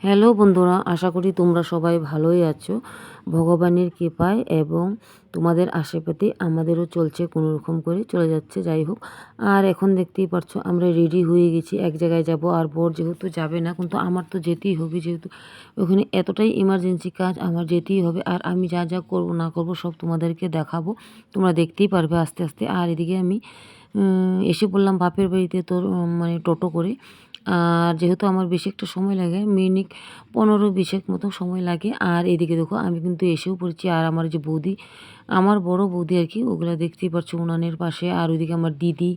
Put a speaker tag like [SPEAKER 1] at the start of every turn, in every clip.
[SPEAKER 1] Hello বন্ধুরা, আশা করি তোমরা সবাই ভালোই আছো। ভগবানের কৃপায় এবং তোমাদের আশীর্বাদে আমাদেরও চলছে, কোনো রকম করে চলে যাচ্ছে। যাই হোক, আর এখন দেখতেই পারছো আমরা রেডি হয়ে গেছি, এক জায়গায় যাব। আর বর যেহেতু যাবে না, কিন্তু আমার তো যেতেই হবে, যেহেতু ওখানে এতটাই ইমার্জেন্সি কাজ, আমার যেতেই হবে। আর আমি যা যা করব না করব সব তোমাদেরকে দেখাবো, তোমরা দেখতেই পারবে আস্তে আস্তে। আর এদিকে আমি এসে পড়লাম বাপের বাড়িতে, তোর মানে টোটো করে। আর যেহেতু আমার বেশি একটা সময় লাগে, মিনিট 15-20 মতো সময় লাগে। আর এদিকে দেখো আমি কিন্তু এসেও পড়েছি। আর আমার যে বৌদি, আমার বড় বৌদি আর কি, ওগুলা দেখতেই পাচ্ছ উনানের পাশে। আর ওইদিকে আমার দিদি,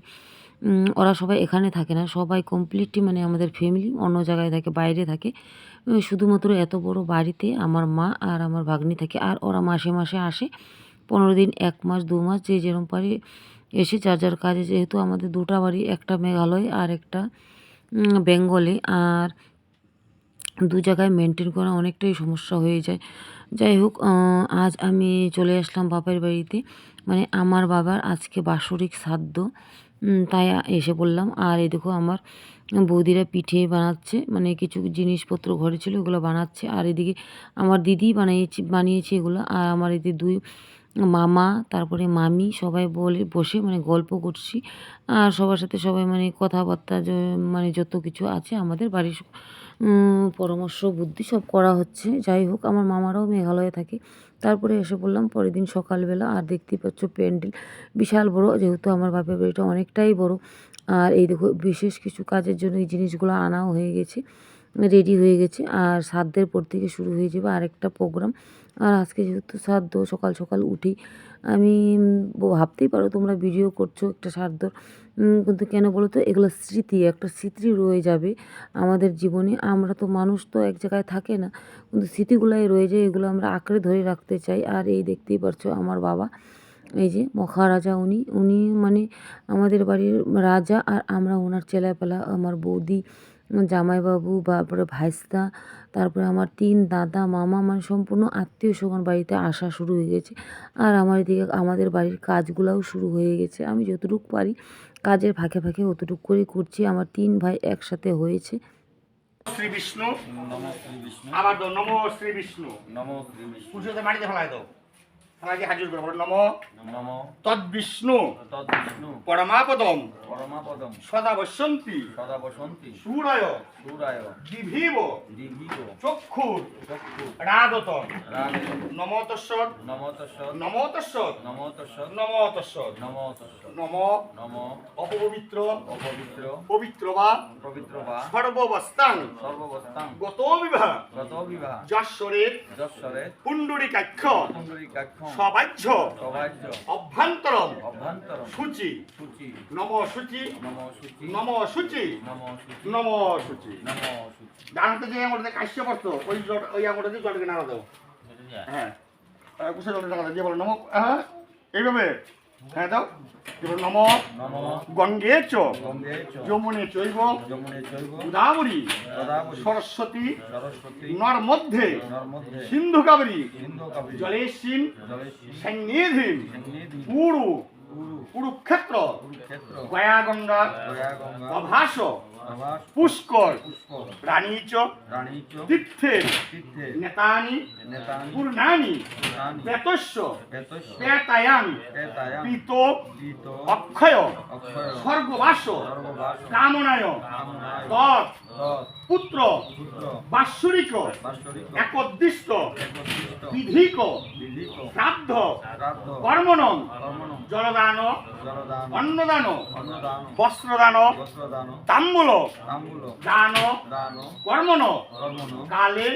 [SPEAKER 1] ওরা সবাই এখানে থাকে না, সবাই কমপ্লিটলি মানে আমাদের ফ্যামিলি অন্য জায়গায় থাকে, বাইরে থাকে। শুধুমাত্র এত বড় বাড়িতে আমার মা আর আমার ভাগ্নি থাকে। আর ওরা মাসে মাসে আসে, 15 দিন, 1 মাস, 2 মাস, যে যেরকম পারে এসে যার যার কাজে। যেহেতু আমাদের দুটা বাড়ি, একটা মেঘালয় আর একটা বেঙ্গলে। আর দু জায়গায় মেনটেন করা অনেকটাই সমস্যা হয়ে যায়। যাই হোক, আজ আমি চলে আসলাম বাপের বাড়িতে, মানে আমার বাবার আজকে বাৎসরিক শ্রাদ্ধ, তাই এসে পড়লাম। আর এই দেখো আমার বৌদিরা পিঠে বানাচ্ছে, মানে কিছু জিনিসপত্র ঘরে ছিল ওগুলো বানাচ্ছে। আর এদিকে আমার দিদি বানিয়েছে এগুলো। আর আমার এদিকে দুই মামা, তারপরে মামি, সবাই বসে মানে গল্প করছি। আর সবার সাথে সবাই মানে কথাবার্তা, মানে যত কিছু আছে আমাদের বাড়ির পরামর্শ বুদ্ধি সব করা হচ্ছে। যাই হোক, আমার মামারাও মেঘালয়ে থাকে। তারপরে এসে পড়লাম পরের দিন সকালবেলা। আর দেখতেই পাচ্ছ প্যান্ডেল বিশাল বড়, যেহেতু আমার বাপের বাড়িটা অনেকটাই বড়। আর এই দেখো বিশেষ কিছু কাজের জন্য এই জিনিসগুলো আনাও হয়ে গেছে, রেডি হয়ে গেছে। আর শ্রাদ্ধের পর থেকে শুরু হয়ে যাবে আরেকটা প্রোগ্রাম। আর আজকে যেহেতু শ্রাদ্ধ, সকাল সকাল উঠি আমি, ভাবতেই পারো তোমরা ভিডিও করছো একটা শ্রাদ্ধর, কিন্তু কেন বলো তো, এগুলো স্মৃতি, একটা স্মৃতি রয়ে যাবে আমাদের জীবনে। আমরা তো মানুষ তো এক জায়গায় থাকে না, কিন্তু স্মৃতিগুলাই রয়ে যায়, এগুলো আমরা আঁকড়ে ধরে রাখতে চাই। আর এই দেখতেই পারছো আমার বাবা, এই যে মহারাজা, উনি উনি মানে আমাদের বাড়ির রাজা। আর আমরা ওনার ছেলেপেলা, আমার বৌদি, জামাইবাবু, তারপরে ভাইস্তা, তারপরে আমার 3 দাদা, মামা, মানে সম্পূর্ণ আত্মীয় স্বজন বাড়িতে আসা শুরু হয়ে গেছে। আর আমার এদিকে আমাদের বাড়ির কাজগুলোও শুরু হয়ে গেছে। আমি যতটুকু পারি কাজের ফাঁকে ফাঁকে অতটুকু করে করছি। আমার 3 ভাই একসাথে হয়েছে।
[SPEAKER 2] শ্রী বিষ্ণু, আবার দাও নমো শ্রী বিষ্ণু, নমো শ্রী বিষ্ণু। পুজোতে মাটিতে ফেলাই দাও, ফেলাই দিয়ে হাজির করে বলো নমো নমো তদ্বিষ্ণু তদ্বিষ্ণু পরমাপদম পরমাপদম সদা বসন্তি সূরায় সূরায় দিভিব দিভিব চক্ষুর চক্ষুর রাদত রাদত নমো তস্যৎ নমো তস্যৎ নমো তস্যৎ নমো তস্যৎ নমো তস্যৎ নমো তস্যৎ নমো নমো অপবিত্র অপবিত্র পবিত্র বা সর্ববস্তাং গত বিবাহ যশ্বরে পুণ্ডরীকাক্ষ সবাহ্য অভ্যন্তরম শুচি নম শুচি নম শুচি নম শুচি। ডানতে যে আঙুলটা কাশ্যে পড়তো, ওই আঙুলটা দিয়ে জলটাকে নাড়া দাও। হ্যাঁ, কুসে জলটা নাড়া দাও দিয়ে বলো নম। হ্যাঁ, এইভাবে। হ্যাঁ দাও, নম গঙ্গে চ যমুনে চৈব গোদাবরী সরস্বতী নর্মধ্যে সিন্ধু কাবেরী জলেস্মিন সন্নিধিম কুরু কুরুক্ষেত্র গয়া গঙ্গা অভাস পুষ্কর রাণীচ তীর্থে নেতানি পূর্ণানি প্রেতস্য প্রেতায়াং পিত অক্ষয় স্বর্গবাস কামনায় তৎ পুত্র বাৎসরিক একদিষ্ট বিধিক শ্রাদ্ধ কর্মণং জলদান অন্নদান বস্ত্রদান তাম্বুল দান কর্মণ কালে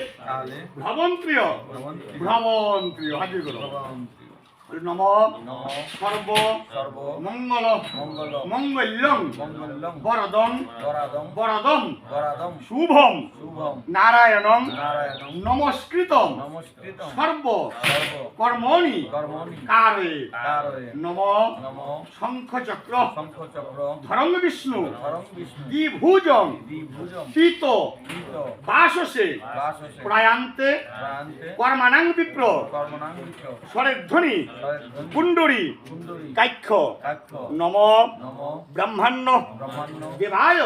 [SPEAKER 2] ভ্রমন্ত্রিয় হাজির করো নম সর্ব মঙ্গল মঙ্গল্যং বরদং বরদম শুভম নারায়ণং নমস্কৃতম সর্ব কর্মণি কারে নম শঙ্খচক্র ধরং বিষ্ণু দ্বিভুজং পীত বাসসে প্রয়ান্তে কর্মাণাং বিপ্র স্বরেধ্বনি কুণ্ডরী কাক্ষ নম ব্রহ্মাণ্য দেবায়।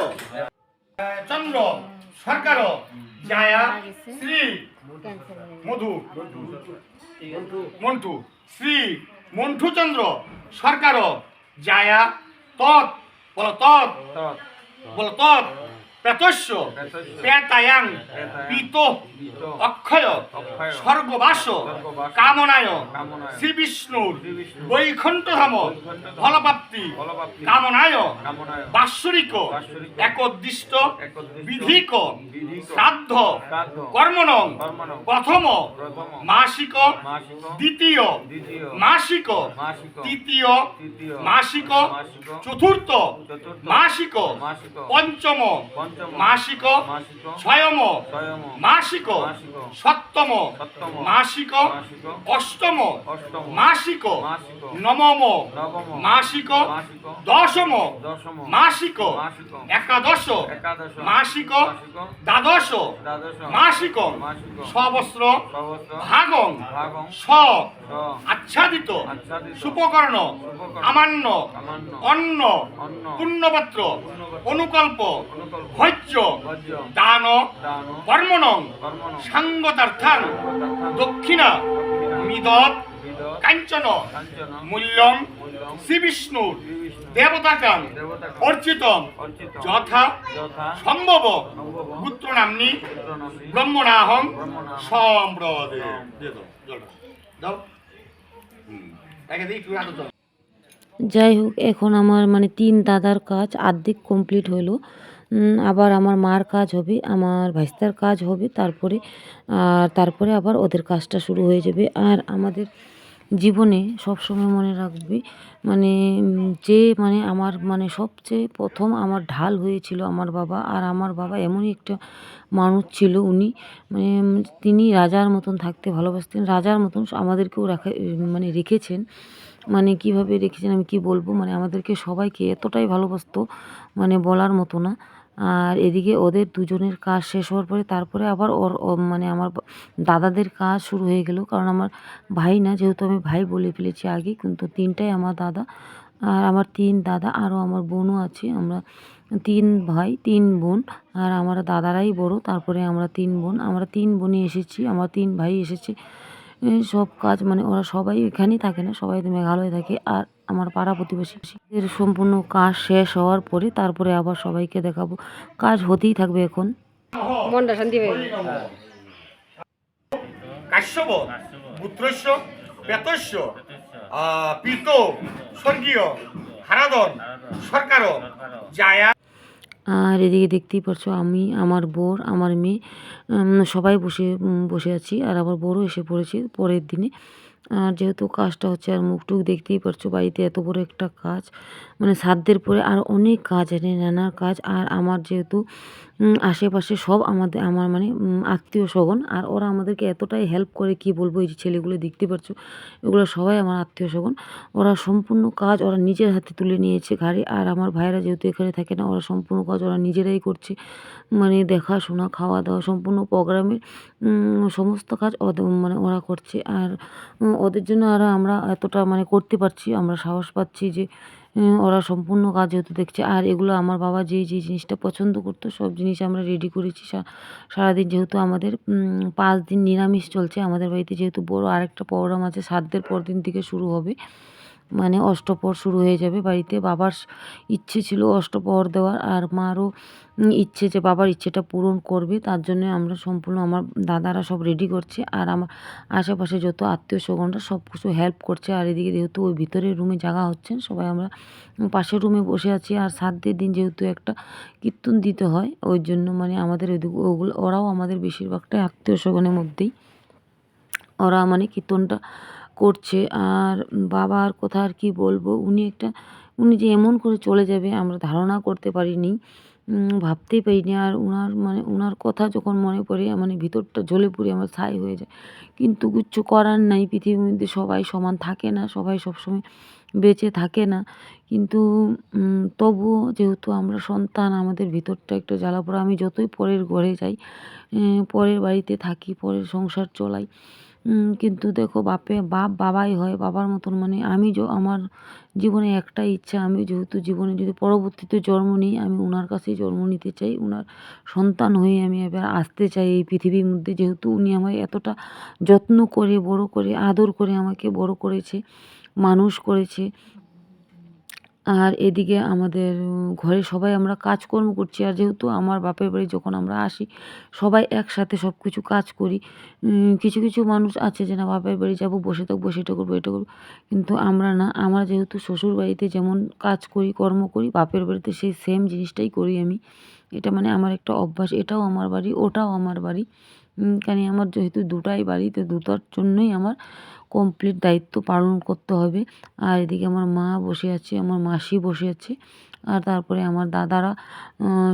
[SPEAKER 2] চন্দ্র সরকার জায়া শ্রী মধু মন্টু শ্রী মন্টু চন্দ্র সরকার জায়া তৎ বলো তৎ বলো তৎ প্রেতস্য পেতায়াং পিত অক্ষয় স্বর্গবাস কামনায় শ্রী বিষ্ণুর বৈকুণ্ঠধাম ফলপ্রাপ্তি কামনায় বাৎসরিক একোদ্দিষ্ট বিধিক শ্রাদ্ধ কর্মণং প্রথম মাসিক দ্বিতীয় মাসিক তৃতীয় মাসিক চতুর্থ মাসিক পঞ্চম মাসিক ছয়ম মাসিক সপ্তম মাসিক অষ্টম মাসিক নবম মাসিক দশম মাসিক একাদশ মাসিক দ্বাদশ মাসিক সবস্র ভাগং স আচ্ছাদিত সুপকর্ণ আমান্য অন্ন পুণ্যপত্র অনুকল্প ভোজ্য দান কর্মণং সাঙ্গতার্থাং দক্ষিণা মিদত কাঞ্চন মূল্যং শ্রী বিষ্ণুর দেবতাকাং অর্চিতং যথা সম্ভব পুত্র নাম্নি ব্রহ্মণাহং সম্প্রদে দাও একে দিই তুই আতো
[SPEAKER 1] যাই হোক, এখন আমার মানে 3 দাদার কাজ আর্ধেক কমপ্লিট হলো। আবার আমার মার কাজ হবে, আমার ভাইস্তার কাজ হবে, তারপরে আবার ওদের কাজটা শুরু হয়ে যাবে। আর আমাদের জীবনে সবসময় মনে রাখবে মানে যে মানে আমার মানে সবচেয়ে প্রথম আমার ঢাল হয়েছিল আমার বাবা। আর আমার বাবা এমনই একটা মানুষ ছিল, উনি মানে তিনি রাজার মতন থাকতে ভালোবাসতেন, রাজার মতন আমাদেরকেও মানে রেখেছেন। মানে কিভাবে রেখেছেন আমি কি বলবো, মানে আমাদেরকে সবাইকে এতটাই ভালোবাসতো মানে বলার মতো না। আর এদিকে ওদের দুজনের কাজ শেষ হওয়ার পরে তারপরে আবার মানে আমার দাদাদের কাজ শুরু হয়ে গেল। কারণ আমার ভাই না, যেহেতু আমি ভাই বলে ফেলেছি আগে, কিন্তু 3টাই আমার দাদা। আর আমার 3 দাদা আরও আমার বোনও আছে, আমরা 3 ভাই 3 বোন। আর আমার দাদারাই বড়, তারপরে আমরা 3 বোন, আমরা 3 বোনই এসেছি, আমার 3 ভাই এসেছে। সব কাজ মানে ওরা সবাই এখানেই থাকে না, সবাই তো মেঘালয়ে থাকে। আর আমার পাড়া প্রতিবেশী এর সম্পূর্ণ কাজ শেষ হওয়ার পরে তারপরে আবার সবাইকে দেখাবো, কাজ হতেই থাকবে এখন। মনটা শান্তি পাবে।
[SPEAKER 2] কাশ্যপ পুত্রস্য প্রেতস্য পিত স্বর্গীয় হারাদন সরকার জায়া।
[SPEAKER 1] আর এদিকে দেখতেই পারছো আমি, আমার বর, আমার মেয়ে সবাই বসে আছি। আর আবার বড়ও এসে পড়েছে পরের দিনে। আর যেহেতু কাজটা হচ্ছে, আর মুখটুক দেখতেই পারছো, বাড়িতে এত বড় একটা কাজ, মানে সাধ্যের পরে আর অনেক কাজ আছে, নানার কাজ। আর আমার যেহেতু আশেপাশে সব আমার মানে আত্মীয় স্বজন, আর ওরা আমাদেরকে এতটাই হেল্প করে কি বলবো। এই যে ছেলেগুলো দেখতে পাচ্ছো, এগুলো সবাই আমার আত্মীয় স্বজন। ওরা সম্পূর্ণ কাজ ওরা নিজের হাতে তুলে নিয়েছে ঘাড়ে। আর আমার ভাইরা যেহেতু এখানে থাকে না, ওরা সম্পূর্ণ কাজ ওরা নিজেরাই করছে, মানে দেখাশোনা, খাওয়া দাওয়া, সম্পূর্ণ প্রোগ্রামের সমস্ত কাজ মানে ওরা করছে। আর ওদের জন্য আর আমরা এতটা মানে করতে পারছি, আমরা সাহস পাচ্ছি যে ওরা সম্পূর্ণ কাজ যেহেতু দেখছে। আর এগুলো আমার বাবা যে জিনিসটা পছন্দ করতো সব জিনিস আমরা রেডি করেছি। সারাদিন যেহেতু আমাদের 5 দিন নিরামিষ চলছে আমাদের বাড়িতে, যেহেতু বড় আরেকটা প্রোগ্রাম আছে, সাধ্যের পর দিন থেকে শুরু হবে, মানে অষ্টপ্রহর শুরু হয়ে যাবে বাড়িতে। বাবার ইচ্ছে ছিল অষ্টপ্রহর দেওয়ার, আর মারও ইচ্ছে যে বাবার ইচ্ছেটা পূরণ করবে। তার জন্য আমরা সম্পূর্ণ আমার দাদারা সব রেডি করছে, আর আমার আশেপাশে যত আত্মীয় স্বজনরা সব কিছু হেল্প করছে। আর এদিকে যেহেতু ওই ভিতরের রুমে জায়গা হচ্ছে, সবাই আমরা পাশের রুমে বসে আছি। আর সাধ্যের দিন যেহেতু একটা কীর্তন দিতে হয়, ওই জন্য মানে আমাদের ওইদিকে ওরাও আমাদের বেশিরভাগটাই আত্মীয় স্বজনের মধ্যেই ওরা মানে কীর্তনটা করছে। আর বাবার কথা আর কি বলবো, উনি যে এমন করে চলে যাবে আমরা ধারণা করতে পারিনি, ভাবতেই পারিনি। আর ওনার কথা যখন মনে পড়ে মানে ভিতরটা জ্বলে পুড়ে আমার ছাই হয়ে যায়। কিন্তু কিচ্ছু করার নাই, পৃথিবীর মধ্যে সবাই সমান থাকে না, সবাই সবসময় বেঁচে থাকে না। কিন্তু তবুও যেহেতু আমরা সন্তান, আমাদের ভিতরটা একটা জ্বালাপোড়া। আমি যতই পরের ঘরে যাই, পরের বাড়িতে থাকি, পরের সংসার চলাই, কিন্তু দেখো বাবাই হয়, বাবার মতন মানে আমি আমার জীবনে একটা ইচ্ছা, আমি যেহেতু জীবনে যদি পরবর্তীতে জন্ম নিই, আমি ওনার কাছেই জন্ম নিতে চাই, ওনার সন্তান হয়ে আমি এবার আসতে চাই এই পৃথিবীর মধ্যে। যেহেতু উনি আমায় এতটা যত্ন করে, বড় করে, আদর করে আমাকে বড় করেছে, মানুষ করেছে। আর এদিকে আমাদের ঘরে সবাই আমরা কাজকর্ম করছি। আর যেহেতু আমার বাপের বাড়ি যখন আমরা আসি, সবাই একসাথে সব কিছু কাজ করি। কিছু কিছু মানুষ আছে যে না বাপের বাড়ি যাবো, বসে থাকবো, সেটা করবো, এটা করবো, কিন্তু আমরা না। আমরা যেহেতু শ্বশুর বাড়িতে যেমন কাজ করি, কর্ম করি, বাপের বাড়িতে সেই সেম জিনিসটাই করি আমি। এটা মানে আমার একটা অভ্যাস, এটাও আমার বাড়ি, ওটাও আমার বাড়ি। কেন আমার যেহেতু দুটাই বাড়ি, তো দুটার জন্যই আমার কমপ্লিট দায়িত্ব পালন করতে হবে। আর এদিকে আমার মা বসে আছে, আমার মাসি বসে আছে, আর তারপরে আমার দাদারা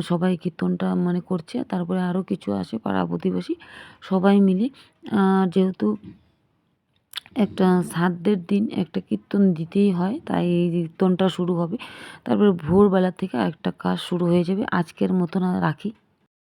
[SPEAKER 1] সবাই কীর্তনটা মানে করছে। তারপরে আরও কিছু আছে পাড়া প্রতিবেশী, সবাই মিলে যেহেতু একটা শ্রাদ্ধের দিন একটা কীর্তন দিতেই হয়, তাই এই কীর্তনটা শুরু হবে। তারপরে ভোরবেলা থেকে আরেকটা কাজ শুরু হয়ে যাবে। আজকের মতন রাখি।